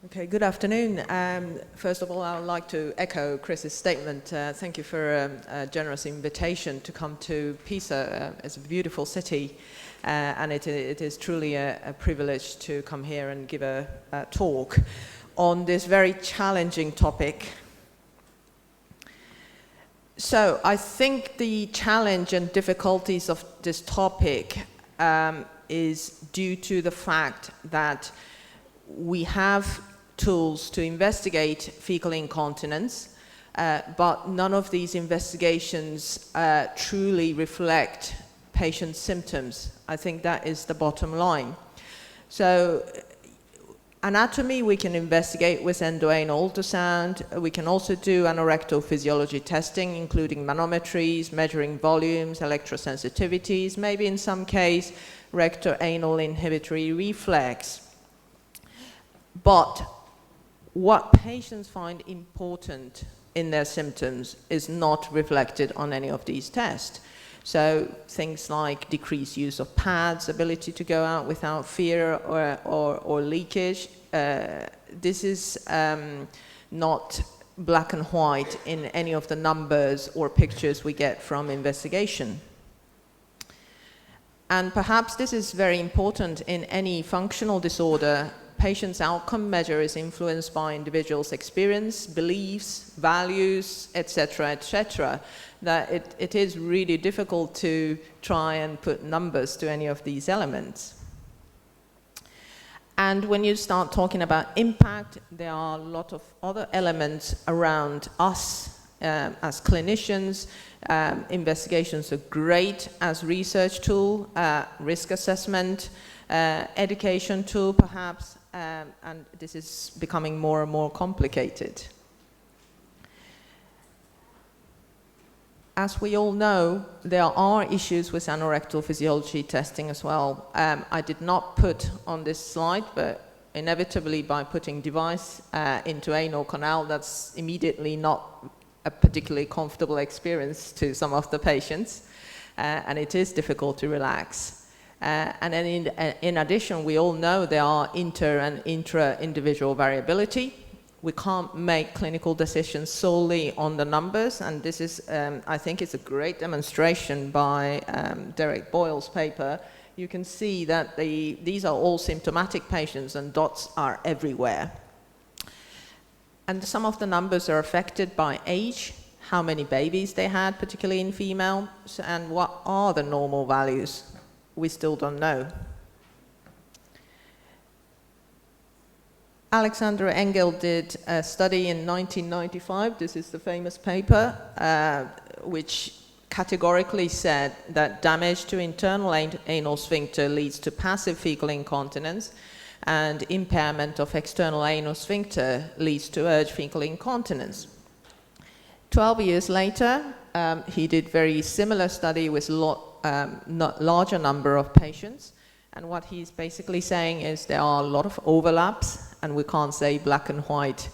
Okay, good afternoon. First of all, I would like to echo Chris's statement. Thank you for a generous invitation to come to Pisa. It's a beautiful city, and it is truly a privilege to come here and give a talk on this very challenging topic. So I think the challenge and difficulties of this topic is due to the fact that we have tools to investigate fecal incontinence, but none of these investigations truly reflect patient symptoms. I think that is the bottom line. So anatomy we can investigate with endoanal ultrasound. We can also do electrophysiology testing, including manometries, measuring volumes, electrosensitivities, maybe in some case recto-anal inhibitory reflex. But what patients find important in their symptoms is not reflected on any of these tests. So things like decreased use of pads, ability to go out without fear or leakage, this is not black and white in any of the numbers or pictures we get from investigation. And perhaps this is very important in any functional disorder. Patient's outcome measure is influenced by individuals' experience, beliefs, values, etc., that it is really difficult to try and put numbers to any of these elements. And when you start talking about impact, there are a lot of other elements around us as clinicians. Investigations are great as research tool, risk assessment, education tool perhaps, and this is becoming more and more complicated. As we all know, there are issues with anorectal physiology testing as well. I did not put on this slide, but inevitably by putting device into anal canal, that's immediately not a particularly comfortable experience to some of the patients, and it is difficult to relax. And then in addition, we all know there are inter and intra-individual variability. We can't make clinical decisions solely on the numbers, and this is, I think it's a great demonstration by Derek Boyle's paper. You can see that these are all symptomatic patients and dots are everywhere. And some of the numbers are affected by age, how many babies they had, particularly in females, and what are the normal values. We still don't know. Alexandra Engel did a study in 1995, this is the famous paper, which categorically said that damage to internal anal sphincter leads to passive fecal incontinence, and impairment of external anal sphincter leads to urge fecal incontinence. 12 years later, he did very similar study with larger number of patients, and what he's basically saying is there are a lot of overlaps, and we can't say black and white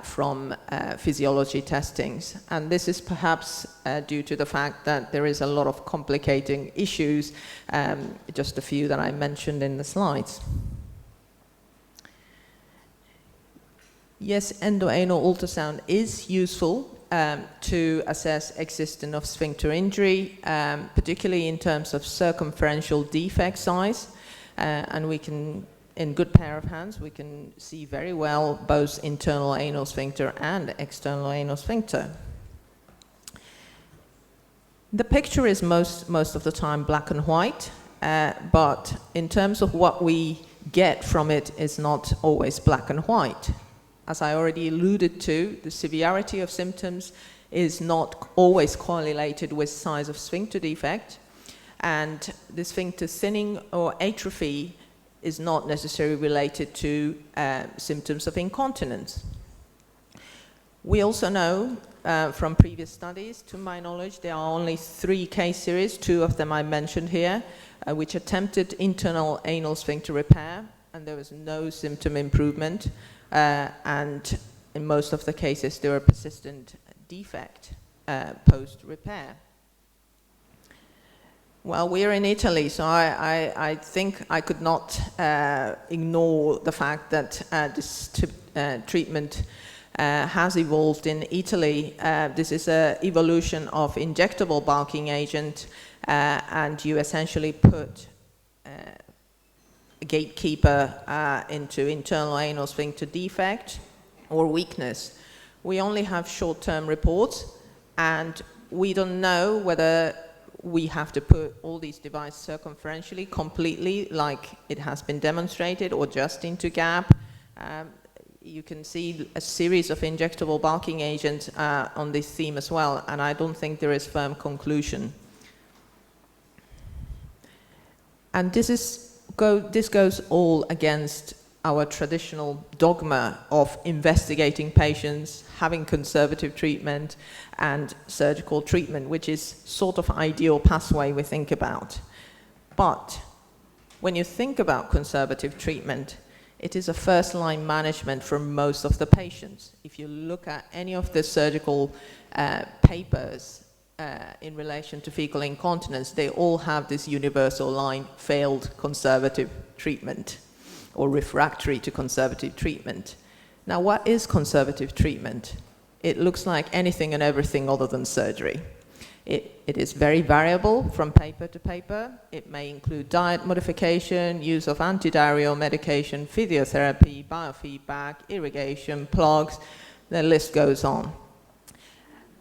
from physiology testings. And this is perhaps due to the fact that there is a lot of complicating issues, just a few that I mentioned in the slides. Yes, endoanal ultrasound is useful to assess existence of sphincter injury, particularly in terms of circumferential defect size, and we can, in good pair of hands, we can see very well both internal anal sphincter and external anal sphincter. The picture is most of the time black and white, but in terms of what we get from it is not always black and white. As I already alluded to, the severity of symptoms is not always correlated with size of sphincter defect, and the sphincter thinning or atrophy is not necessarily related to symptoms of incontinence. We also know from previous studies, to my knowledge, there are only 3 case series, 2 of them I mentioned here, which attempted internal anal sphincter repair, and there was no symptom improvement. And in most of the cases, there were persistent defect post-repair. Well, we're in Italy, so I think I could not ignore the fact that this treatment has evolved in Italy. This is an evolution of injectable bulking agent, and you essentially put a gatekeeper into internal anal sphincter defect or weakness. We only have short-term reports, and we don't know whether we have to put all these devices circumferentially, completely, like it has been demonstrated, or just into gap. You can see a series of injectable bulking agents on this theme as well, and I don't think there is firm conclusion. And this goes all against our traditional dogma of investigating patients, having conservative treatment, and surgical treatment, which is sort of ideal pathway we think about. But when you think about conservative treatment, it is a first-line management for most of the patients. If you look at any of the surgical papers in relation to fecal incontinence, they all have this universal line, failed conservative treatment or refractory to conservative treatment. Now, what is conservative treatment? It looks like anything and everything other than surgery. It is very variable from paper to paper. It may include diet modification, use of antidiarrheal medication, physiotherapy, biofeedback, irrigation, plugs, the list goes on.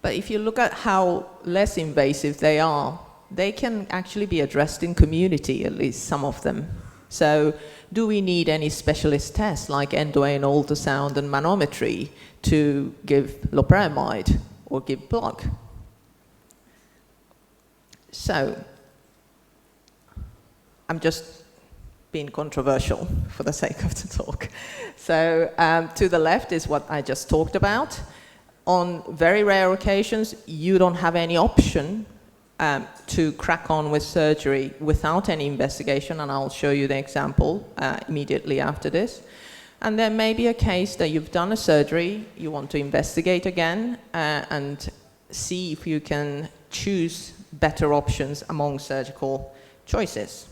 But if you look at how less invasive they are, they can actually be addressed in community, at least some of them. So do we need any specialist tests like endoanal ultrasound and manometry to give loperamide or give plug? So I'm just being controversial for the sake of the talk. So to the left is what I just talked about. On very rare occasions, you don't have any option to crack on with surgery without any investigation, and I'll show you the example immediately after this. And there may be a case that you've done a surgery, you want to investigate again and see if you can choose better options among surgical choices.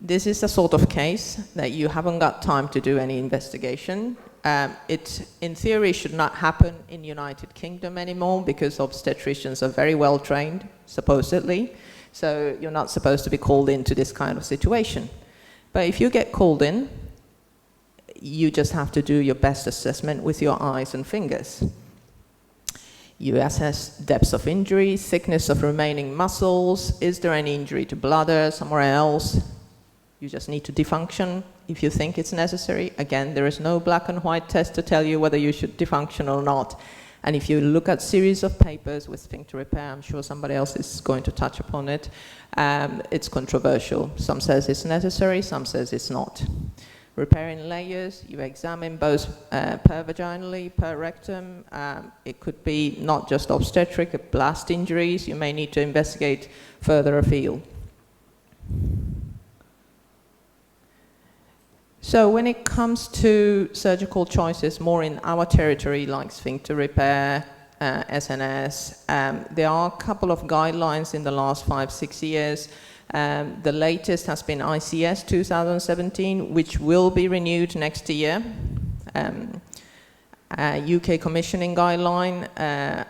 This is a sort of case that you haven't got time to do any investigation. It, in theory, should not happen in United Kingdom anymore because obstetricians are very well trained, supposedly. So you're not supposed to be called into this kind of situation. But if you get called in, you just have to do your best assessment with your eyes and fingers. You assess depth of injury, thickness of remaining muscles, is there any injury to bladder somewhere else? You just need to defunction if you think it's necessary. Again, there is no black and white test to tell you whether you should defunction or not. And if you look at series of papers with sphincter repair, I'm sure somebody else is going to touch upon it, it's controversial. Some says it's necessary, some says it's not. Repairing layers, you examine both per vaginally, per rectum. It could be not just obstetric, blast injuries. You may need to investigate further afield. So when it comes to surgical choices more in our territory, like sphincter repair, SNS, there are a couple of guidelines in the last 5-6 years. The latest has been ICS 2017, which will be renewed next year. UK commissioning guideline,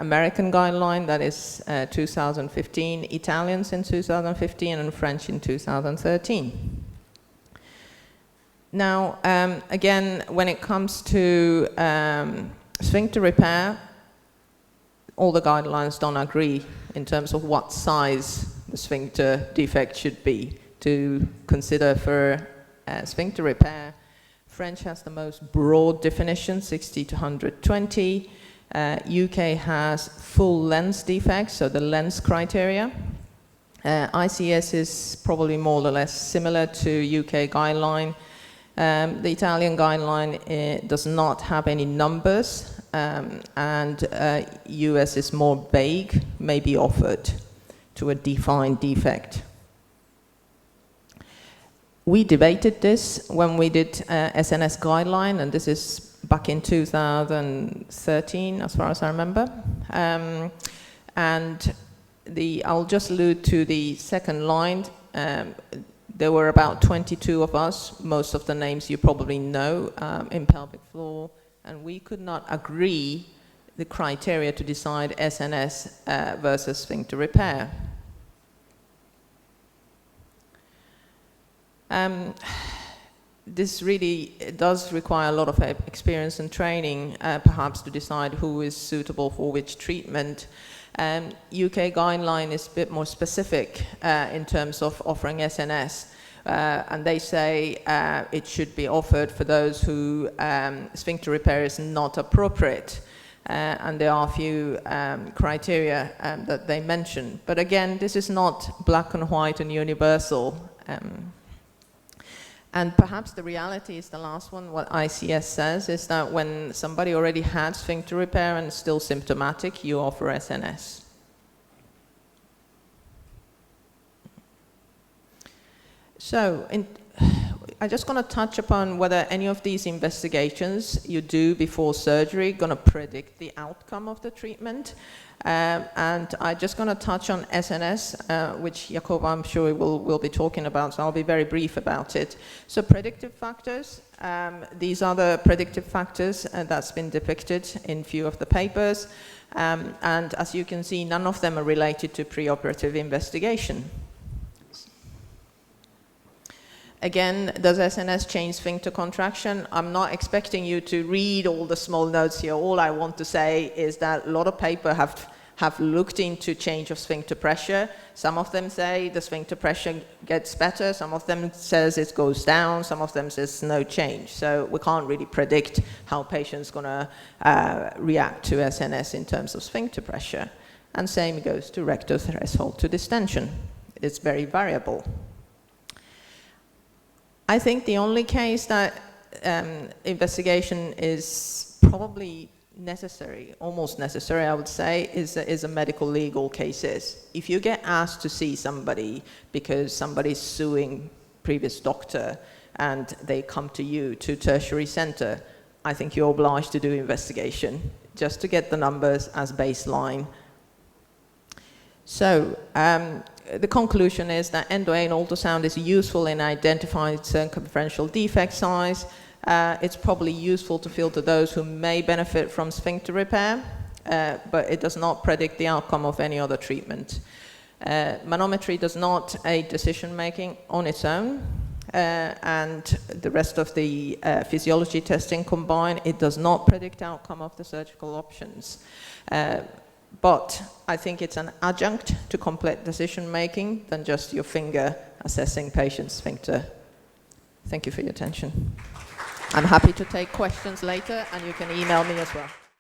American guideline, that is 2015, Italians in 2015, and French in 2013. Now, again, when it comes to sphincter repair, all the guidelines don't agree in terms of what size the sphincter defect should be to consider for sphincter repair. French has the most broad definition, 60 to 120. UK has full lens defects, so the lens criteria. ICS is probably more or less similar to UK guideline. The Italian guideline does not have any numbers, and US is more vague, may be offered to a defined defect. We debated this when we did SNS guideline, and this is back in 2013, as far as I remember. And I'll just allude to the second line. There were about 22 of us, most of the names you probably know, in pelvic floor, and we could not agree the criteria to decide SNS versus sphincter repair. This really does require a lot of experience and training, perhaps to decide who is suitable for which treatment. UK guideline is a bit more specific in terms of offering SNS, and they say it should be offered for those who sphincter repair is not appropriate. And there are a few criteria that they mention. But again, this is not black and white and universal. And perhaps the reality is the last one. What ICS says is that when somebody already had sphincter repair and is still symptomatic, you offer SNS. So I'm just going to touch upon whether any of these investigations you do before surgery going to predict the outcome of the treatment. And I'm just going to touch on SNS, which Jakob, I'm sure, will be talking about, so I'll be very brief about it. So predictive factors, these are the predictive factors that's been depicted in a few of the papers. And as you can see, none of them are related to preoperative investigation. Again, does SNS change sphincter contraction? I'm not expecting you to read all the small notes here. All I want to say is that a lot of papers have looked into change of sphincter pressure. Some of them say the sphincter pressure gets better. Some of them says it goes down. Some of them says no change. So we can't really predict how patients going to react to SNS in terms of sphincter pressure. And same goes to rectal threshold to distension. It's very variable. I think the only case that investigation is probably necessary, almost necessary, I would say, is a medical legal cases. If you get asked to see somebody because somebody's suing previous doctor and they come to you to tertiary center, I think you're obliged to do investigation just to get the numbers as baseline. So, the conclusion is that endoanal ultrasound is useful in identifying circumferential defect size. It's probably useful to filter those who may benefit from sphincter repair, but it does not predict the outcome of any other treatment. Manometry does not aid decision-making on its own, and the rest of the physiology testing combined, it does not predict outcome of the surgical options. But I think it's an adjunct to complete decision-making than just your finger assessing patient's sphincter. Thank you for your attention. I'm happy to take questions later, and you can email me as well.